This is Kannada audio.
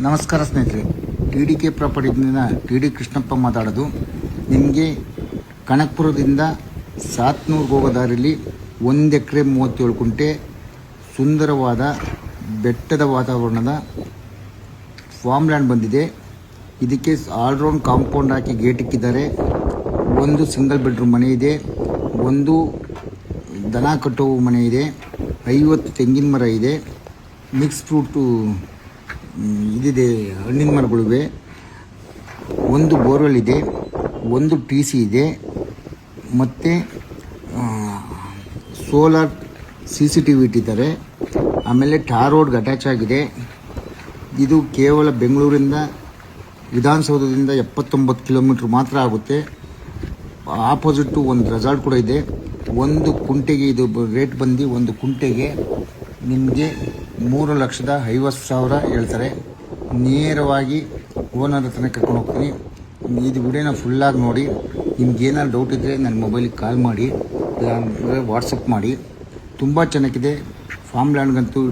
ನಮಸ್ಕಾರ ಸ್ನೇಹಿತರೆ, TDK ಪ್ರಾಪರ್ಟಿಯಿಂದ TD ಕೃಷ್ಣಪ್ಪ ಮಾತಾಡೋದು. ನಿಮಗೆ ಕನಕಪುರದಿಂದ ಸಾತ್ನೂರ್ಗೆ ಹೋಗೋ ದಾರಿಯಲ್ಲಿ 1 ಎಕರೆ 37 ಕುಂಟೆ ಸುಂದರವಾದ ಬೆಟ್ಟದ ವಾತಾವರಣದ ಫಾರ್ಮ್ ಲ್ಯಾಂಡ್ ಬಂದಿದೆ. ಇದಕ್ಕೆ ಆಲ್ರೌಂಡ್ ಕಾಂಪೌಂಡ್ ಹಾಕಿ ಗೇಟ್ ಇಕ್ಕಿದ್ದಾರೆ. ಒಂದು ಸಿಂಗಲ್ ಬೆಡ್ರೂಮ್ ಮನೆ ಇದೆ, ಒಂದು ದನ ಕಟ್ಟುವ ಮನೆ ಇದೆ, 50 ತೆಂಗಿನ ಮರ ಇದೆ, ಮಿಕ್ಸ್ ಫ್ರೂಟು ಇದಿದೆ, ಹಣ್ಣಿನ ಮರಗಳಿವೆ, ಒಂದು ಬೋರ್ವೆಲ್ ಇದೆ, ಒಂದು TC ಇದೆ, ಮತ್ತು ಸೋಲಾರ್ CCTV ಇಟ್ಟಿದ್ದಾರೆ. ಆಮೇಲೆ ಟಾರ್ ರೋಡ್ಗೆ ಅಟ್ಯಾಚ್ ಆಗಿದೆ. ಇದು ಕೇವಲ ಬೆಂಗಳೂರಿಂದ ವಿಧಾನಸೌಧದಿಂದ 79 ಕಿಲೋಮೀಟ್ರ್ ಮಾತ್ರ ಆಗುತ್ತೆ. ಆಪೋಸಿಟ್ಟು ಒಂದು ರೆಸಾರ್ಟ್ ಕೂಡ ಇದೆ. ಒಂದು ಕುಂಟೆಗೆ ಇದು ರೇಟ್ ಬಂದು ಒಂದು ಕುಂಟೆಗೆ ನಿಮಗೆ 3,50,000 ಹೇಳ್ತಾರೆ. ನೇರವಾಗಿ ಓನರ್ ಹತ್ರನೇ ಕರ್ಕೊಂಡು ಹೋಗ್ತೀನಿ. ಇದು ವಿಡಿಯೋನ ಫುಲ್ಲಾಗಿ ನೋಡಿ. ನಿಮ್ಗೆ ಏನಾದ್ರು ಡೌಟ್ ಇದ್ದರೆ ನನ್ನ ಮೊಬೈಲಿಗೆ ಕಾಲ್ ಮಾಡಿ, ವಾಟ್ಸಪ್ ಮಾಡಿ. ತುಂಬ ಚೆನ್ನಾಗಿದೆ ಫಾರ್ಮ್ ಲ್ಯಾಂಡ್ಗಂತೂ.